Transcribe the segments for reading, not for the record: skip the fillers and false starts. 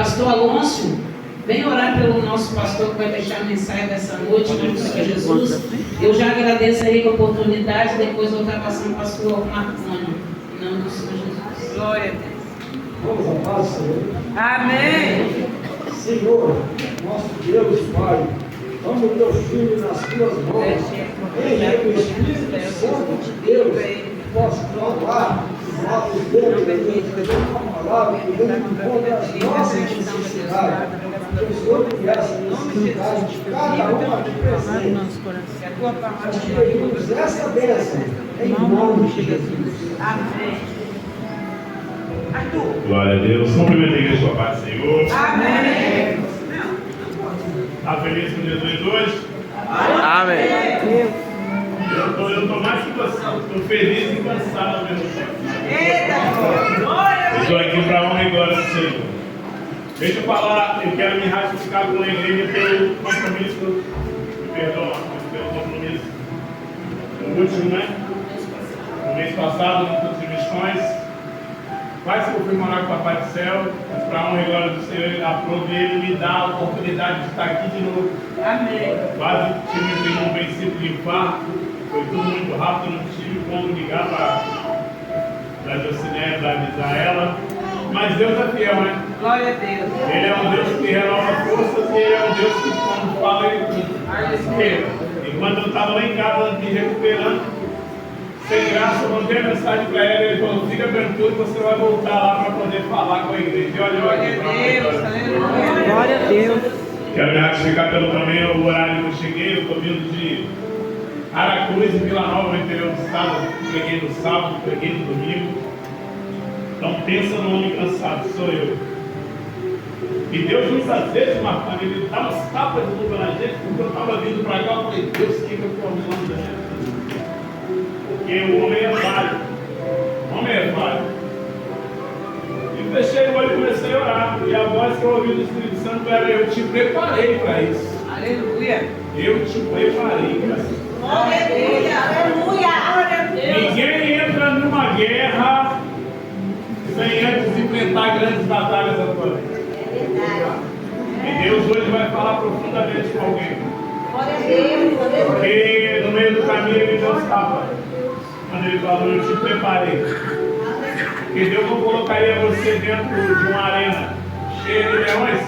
Pastor Alonso, vem orar pelo nosso pastor que vai deixar a mensagem dessa noite, em nome de Jesus. Eu já agradeço aí a oportunidade, depois vou estar passando para o pastor Marconi, em nome do Senhor Jesus. Glória a Deus. Vamos à paz, Senhor. Amém. Senhor, nosso Deus, Pai, amo o teu filho nas tuas mãos. Em que o Espírito Santo de Deus possa falar os nossos Deus, uma palavra que vem contra as nossas necessidades. Que o Senhor conhece a necessidade de cada um aqui presente. Nós te pedimos essa bênção em nome de Jesus. Amém. Glória a Deus. Cumprimento a igreja com a paz do Senhor. Amém. Está feliz com Jesus hoje? Amém. Eu estou mais que cansado. Estou feliz e cansado ao mesmo tempo. Eita! Estou aqui para a honra e glória do Senhor. Deixa eu falar, eu quero me ratificar com a igreja pelo compromisso, pelo compromisso, o último, né? No mês passado, no curso de missões. Vai se confirmar com o Papai do Céu, mas para a honra e glória do Senhor, ele aprove ele me dá a oportunidade de estar aqui de novo. Amém. Quase tive um princípio de infarto, foi tudo muito rápido, não tive como ligar para a Jocineia para avisar ela. Mas Deus é fiel, né? Glória a Deus. Ele é um Deus que renova forças e Ele é um Deus que, quando fala, Ele cumpre. Enquanto eu estava lá em casa me recuperando, sem graça, eu mandei a mensagem para ele falou: fica tranquilo, você vai voltar lá para poder falar com a igreja. E olha, Glória a Deus. Quero me ratificar pelo também o horário que eu cheguei. Eu estou vindo de Aracruz, em Vila Nova, no interior do estado. Preguei no sábado, preguei no domingo. Então pensa no homem cansado, sou eu. E Deus muitas vezes, Marcão, ele dá umas tapas de luva na gente, porque eu estava vindo para cá, eu falei: Deus, o que eu estou arrumando da gente? Porque o homem é falho. O homem é falho. E fechei o olho e comecei a orar. E a voz que eu ouvi do Espírito Santo era: eu te preparei para isso. Aleluia. Eu te preparei para isso. Glória a Deus. Aleluia. Ninguém entra numa guerra sem antes enfrentar grandes batalhas à tua vida. E Deus hoje vai falar profundamente com alguém. Glória a Deus. Porque no meio do caminho ele não estava. Quando ele falou: eu te preparei. Porque Deus não colocaria você dentro de uma arena cheia de leões,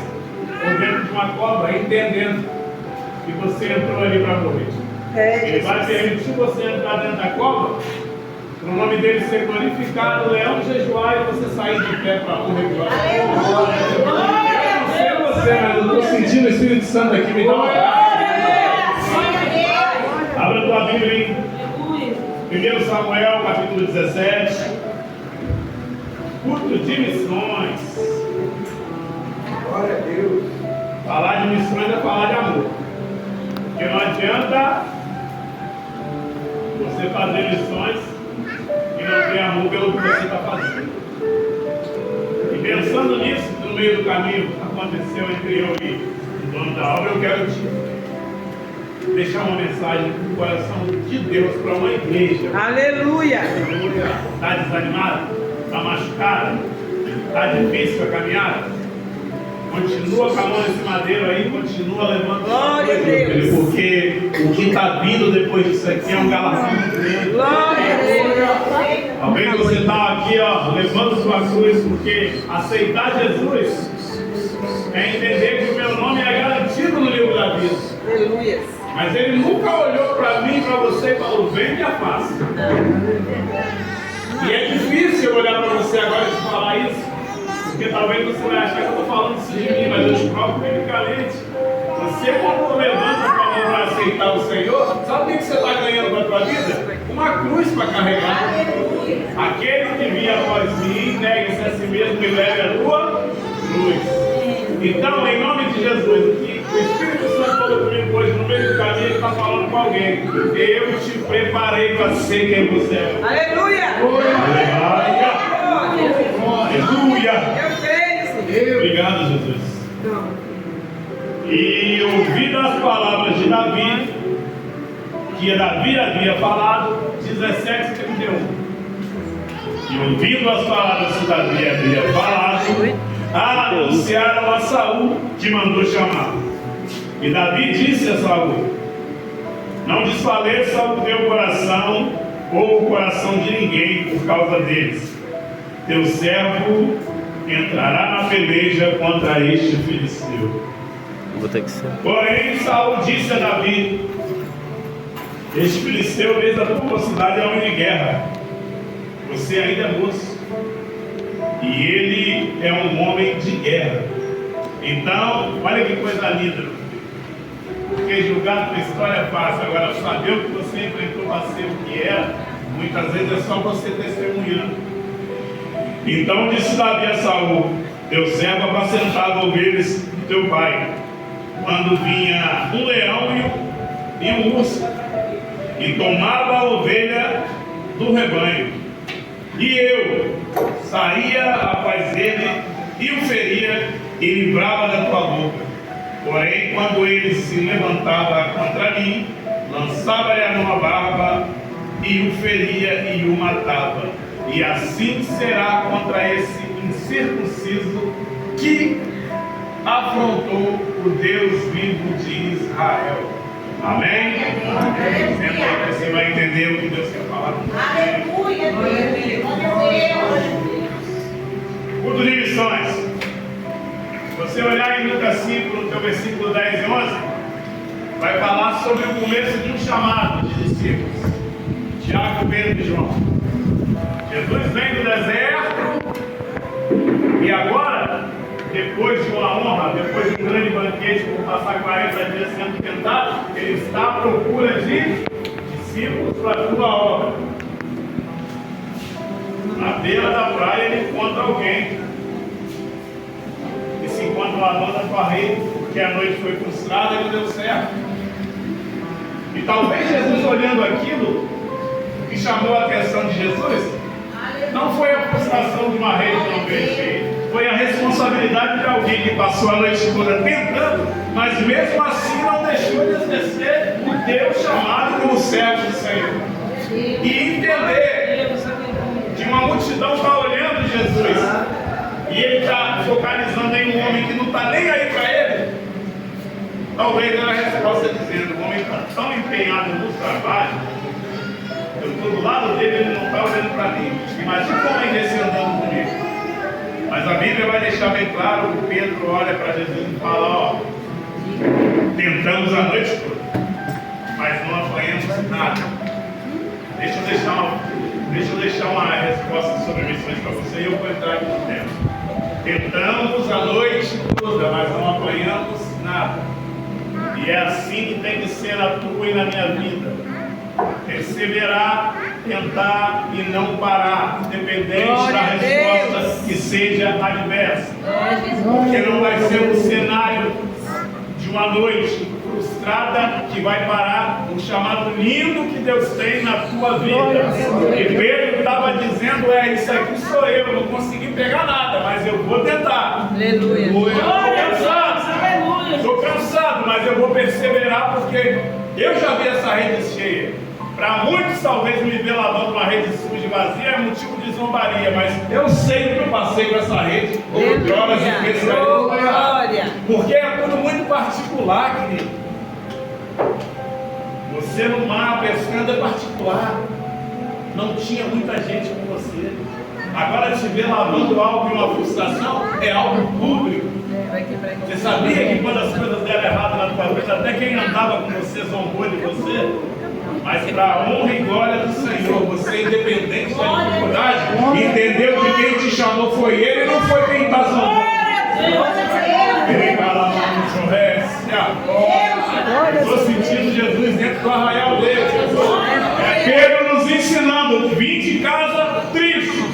ou dentro de uma cova, entendendo que você entrou ali para morrer. Ele vai permitir você entrar dentro da cova, para o nome dele ser glorificado, o leão jejuar e você sair de pé para morrer. Eu não sei você, mas eu estou sentindo o Espírito Santo aqui, me dá uma graça. Abra a tua Bíblia em 1 Samuel, capítulo 17. Culto de missões. Glória a Deus. Falar de missões é falar de amor. Porque não adianta você fazer missões e não ter amor pelo que você está fazendo. E pensando nisso, no meio do caminho aconteceu entre eu e o dono da obra, eu quero te deixar uma mensagem do coração de Deus para uma igreja. Aleluia. Está desanimado? Está machucado? Está difícil a caminhada? Continua com a mão nesse madeiro aí, continua levando. Glória a Deus. Porque o que está vindo depois disso aqui é um galardão muito grande. Glória a Deus. Talvez você está aqui, ó, levando sua cruz, porque aceitar Jesus é entender que o meu nome é garantido no livro da vida. Aleluia. Mas ele nunca olhou para mim, para você e falou: vem me afaste. E é difícil eu olhar para você agora e te falar isso, porque talvez você vai achar que eu estou falando isso de mim, mas eu te provo biblicamente. Você, quando levanta a tua mão para aceitar o Senhor, sabe o que você está ganhando para a tua vida? Uma cruz para carregar. Aquele que vinha após mim, negue-se a si mesmo e leve a tua cruz. Então, em nome de Jesus, que o Espírito Santo falou comigo hoje, no meio do caminho, ele está falando com alguém. Eu te preparei para ser quem você é. Aleluia. Aleluia. Eu creio, Senhor. Obrigado, Jesus. E ouvindo as palavras de Davi, que Davi havia falado, 17:31. E ouvindo as palavras que Davi havia falado, anunciaram a Saul, que mandou chamar. E Davi disse a Saul: não desfaleça o teu coração ou o coração de ninguém por causa deles. Teu servo entrará na peleja contra este filisteu. Porém, Saul disse a Davi: este filisteu, desde a tua mocidade, é homem de guerra. Você ainda é moço, e ele é um homem de guerra. Então, olha que coisa linda. Porque julgar tua história é fácil. Agora, saber o que você enfrentou para ser o que era, muitas vezes é só você testemunhando. Então disse Davi a Saul: teu servo apacentava ovelhas do teu pai, quando vinha um leão e um urso, e tomava a ovelha do rebanho. E eu saía após ele e o feria e livrava da tua boca. Porém, quando ele se levantava contra mim, lançava-lhe a mão à barba e o feria e o matava. E assim será contra esse incircunciso que afrontou o Deus vivo de Israel. Amém? Amém. Sempre você vai entender o que Deus quer falar. Aleluia, Deus. Culto de missões. Se você olhar em Lucas 5, no teu versículo 10 e 11, vai falar sobre o começo de um chamado de discípulos. Tiago, Pedro e João. Jesus vem do deserto e agora, depois de uma honra, depois de um grande banquete, por passar 40 dias sendo tentado, ele está à procura de discípulos para a sua obra. Na beira da praia ele encontra alguém. E se encontra uma dona da tua rede, porque a noite foi frustrada e não deu certo. E talvez Jesus, olhando aquilo, o que chamou a atenção de Jesus não foi a frustração de uma rede não bem cheia, foi a responsabilidade de alguém que passou a noite toda tentando, mas mesmo assim não deixou de exercer o Deus chamado como servo do Senhor. E entender que uma multidão está olhando Jesus e ele está focalizando em um homem que não está nem aí para ele. Talvez era a resposta dizendo: o homem está tão empenhado no trabalho, eu estou do lado dele, ele não está olhando para mim. Imagina o homem desse andando comigo. Mas a Bíblia vai deixar bem claro que Pedro olha para Jesus e fala: ó, tentamos a noite toda, mas não apanhamos nada. Deixa eu deixar uma resposta sobre missões para você e eu vou entrar aqui no tema. Tentamos a noite toda, mas não apanhamos nada. E é assim que tem que ser na tua e na minha vida. Perseverar, tentar e não parar, independente da resposta que seja adversa. Porque não vai ser um cenário de uma noite frustrada que vai parar um chamado lindo que Deus tem na tua vida. E Pedro estava dizendo: isso aqui sou eu, não consegui pegar nada, mas eu vou tentar. Aleluia. Estou cansado, mas eu vou perseverar, porque eu já vi essa rede cheia. Para muitos, talvez, me ver lavando uma rede suja e vazia é motivo de zombaria, mas eu sei o que eu passei com essa rede, como drogas e pescaria. Porque é tudo muito particular, querido. Você no mar pescando é particular. Não tinha muita gente com você. Agora te ver lavando algo e uma frustração é algo público. Você sabia que quando as coisas deram errado na tua vida, até quem andava com você zombou de você? Mas para a honra e glória do Senhor, você, independente da dificuldade, entendeu que quem te chamou foi Ele e não foi quem está zombando. Estou sentindo Jesus dentro do arraial dele. É Pedro nos ensinando: vim de casa triste,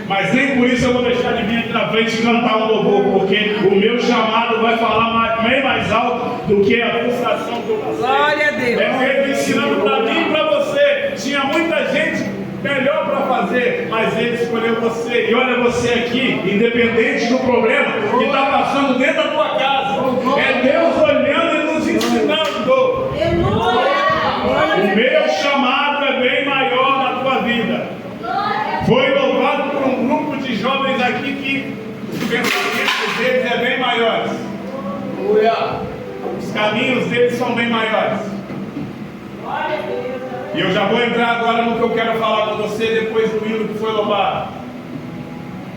mas nem por isso eu vou deixar de vir aqui na frente e cantar um louvor, porque o meu chamado vai falar bem mais alto do que a frustração que eu passei. Glória a Deus. É Pedro ensinando para mim e para você. Tinha muita gente melhor para fazer, mas Ele escolheu você. E olha você aqui, independente do problema que está passando dentro da tua casa, é Deus olhando e nos ensinando. O meu chamado é bem maior na tua vida. Foi louvado por um grupo de jovens aqui que Os pensamentos deles é bem maiores. Os caminhos deles são bem maiores. E eu já vou entrar agora no que eu quero falar com você depois do hino que foi louvado.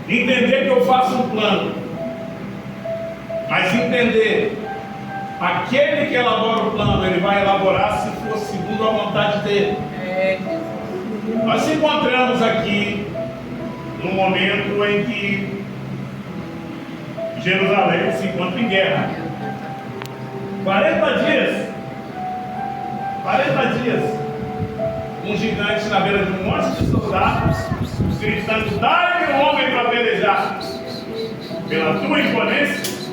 Entender que eu faço um plano, mas entender, aquele que elabora o plano, ele vai elaborar se for segundo a vontade dele. Nós nos encontramos aqui num momento em que Jerusalém se encontra em guerra. 40 dias, um gigante na beira de um monte de soldados, gritando: dá-me um homem para pelejar. Pela tua imponência,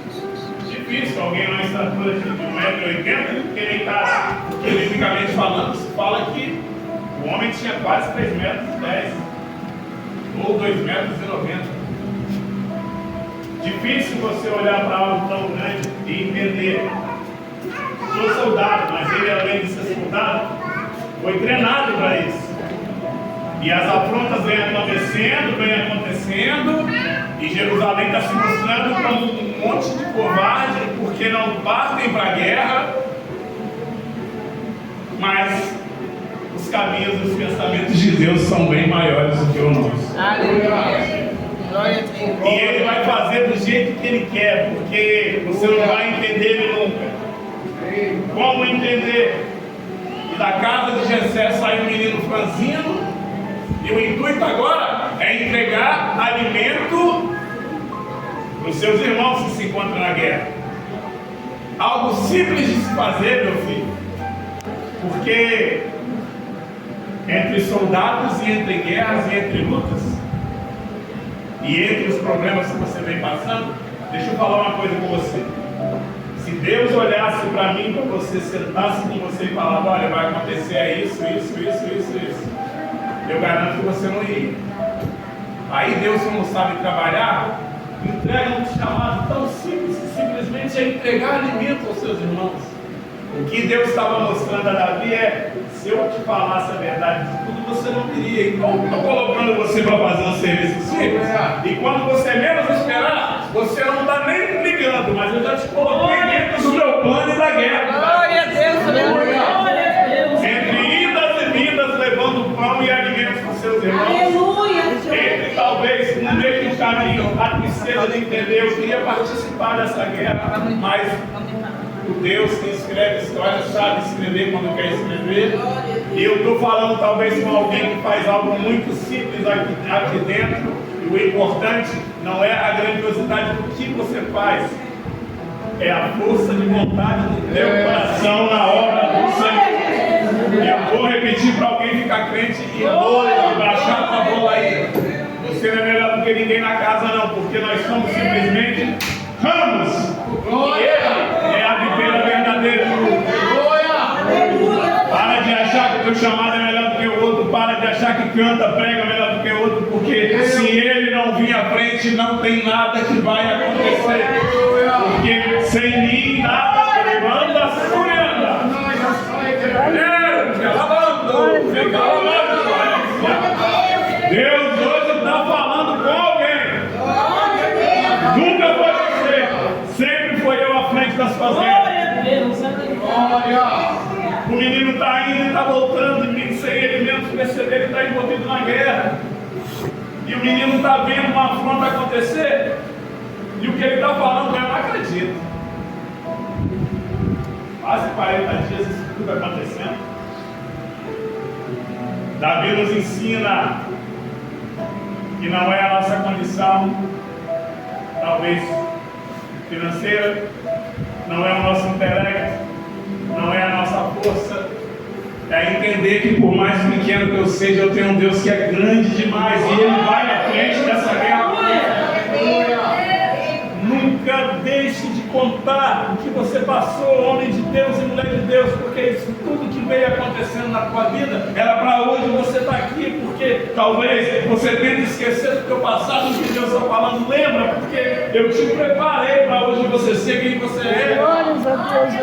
difícil alguém numa estatura de 1,80 m, que nem está biblicamente falando, se fala que o homem tinha quase 3,10 m, ou 2,90 m. Difícil você olhar para algo tão grande e entender. Sou soldado, mas ele, além de ser soldado, foi treinado para isso. E as afrontas vêm acontecendo, e Jerusalém está se mostrando como um monte de covarde, porque não partem para a guerra, mas os caminhos e os pensamentos de Deus são bem maiores do que o nosso. Aleluia. E Ele vai fazer do jeito que Ele quer, porque você não vai entender Ele nunca. Como entender? E da casa de Jessé saiu um menino franzino, e o intuito agora é entregar alimento para os seus irmãos que se encontram na guerra. Algo simples de se fazer, meu filho, porque entre soldados e entre guerras e entre lutas e entre os problemas que você vem passando, deixa eu falar uma coisa com você. Se Deus olhasse para mim, para você, sentasse com você e falasse: olha, vai acontecer isso, eu garanto que você não ia. Aí Deus, como sabe trabalhar, entrega um chamado tão simples, que simplesmente é entregar alimento aos seus irmãos. O que Deus estava mostrando a Davi é: se eu te falasse a verdade de tudo, você não queria. Então eu estou colocando você para fazer um serviço simples, e quando você menos esperar, você não está nem ligando, mas eu já te coloquei dentro do meu plano e da guerra. Glória a Deus, aleluia. Entre idas e vindas, levando pão e alimentos para os seus irmãos. Aleluia. Entre talvez no meio do caminho, a tristeza de entender, eu queria participar dessa guerra, mas o Deus que escreve história sabe escrever quando quer escrever. E eu estou falando talvez com alguém que faz algo muito simples aqui dentro. E o importante não é a grandiosidade do que você faz, é a força de vontade do teu coração na obra do Senhor. E eu vou repetir para alguém ficar crente e baixar com a bola aí. Você não é melhor do que ninguém na casa, não, porque nós somos simplesmente ramos. E Ele é a videira verdadeira. Para de achar que o teu chamado é melhor do que o outro. Para de achar que canta, prega melhor do que o outro. Porque se ele não vir à frente, não tem nada que vai acontecer. Porque sem mim nada anda, suranda. Deus hoje está falando com alguém. Nunca foi você. Sempre foi eu à frente das fazendas. O menino está indo e está voltando, e sem ele mesmo perceber, ele está envolvido na guerra. E o menino está vendo uma afronta acontecer, e o que ele está falando, eu não acredito. Quase 40 dias isso tudo acontecendo. Davi nos ensina que não é a nossa condição, talvez financeira, não é o nosso intelecto, não é a nossa força, é entender que por mais pequeno que eu seja, eu tenho um Deus que é grande demais e Ele vai à frente dessa guerra. Nunca deixe de contar o que você passou, homem de Deus e mulher de Deus, porque isso tudo que veio acontecendo na tua vida era para hoje você estar aqui, porque talvez você tenha esquecido do teu passado, do que Deus está falando. Lembra, porque eu te preparei para hoje você ser quem você é.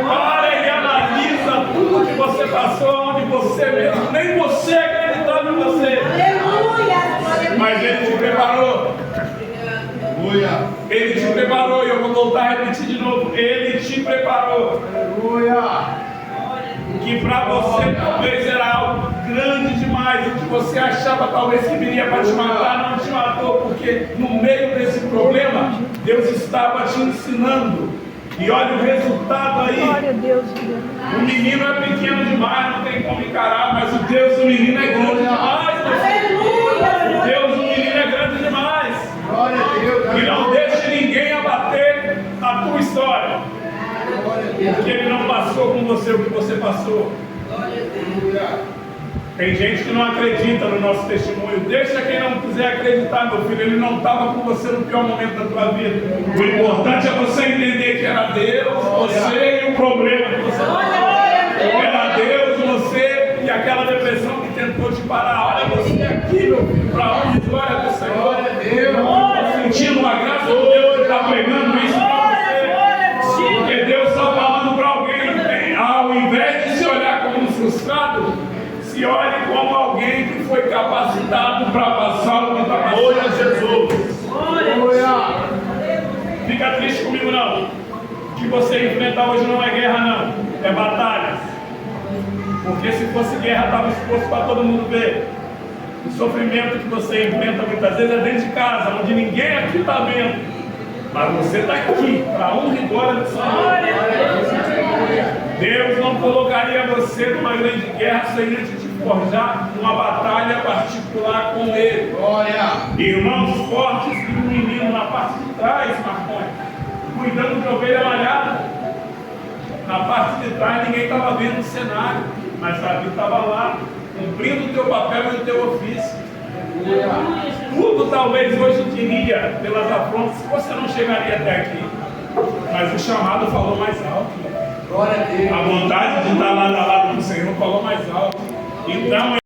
Para e analisa tudo que você passou, onde você mesmo, nem você acreditava em você. Mas Ele te preparou. Ele te preparou, e eu vou voltar a repetir de novo. Ele te preparou. Que para você talvez era algo grande demais, o que você achava talvez que viria para te matar, não te matou, porque no meio desse problema, Deus estava te ensinando. E olha o resultado aí. Glória a Deus. O menino é pequeno demais, não tem como encarar, mas o Deus do menino é grande demais. O Deus do menino é grande demais. E não deixe ninguém abater a tua história. Porque ele não passou com você o que você passou. Tem gente que não acredita no nosso testemunho. Deixa quem não quiser acreditar, meu filho. Ele não estava com você no pior momento da tua vida. O importante é você entender que era Deus, você e o problema que você passou. Era Deus, você e aquela depressão que tentou te parar. Olha você aqui, meu filho, para onde? Glória do Senhor. Estou sentindo uma graça de Deus que está pregando isso para você. Porque Deus está falando para alguém. Ao invés de se olhar como um frustrado, se olhe como alguém que foi capacitado para passar o que está passando. Glória a Jesus. Fica triste comigo não. O que você enfrenta hoje não é guerra não, é batalha. Porque se fosse guerra estava exposto para todo mundo ver. O sofrimento que você enfrenta muitas vezes é dentro de casa, onde ninguém aqui está vendo. Mas você está aqui, para honra e glória do Senhor. Deus não colocaria você numa grande guerra sem antes te forjar uma batalha particular com Ele. Irmãos fortes e um menino na parte de trás, Marconi, cuidando de ovelha malhada. Na parte de trás ninguém estava vendo o cenário, mas Davi estava lá, cumprindo o teu papel e o teu ofício. Tudo talvez hoje diria pelas afrontas, você não chegaria até aqui. Mas o chamado falou mais alto. A vontade de estar lado a lado com o Senhor falou mais alto. Então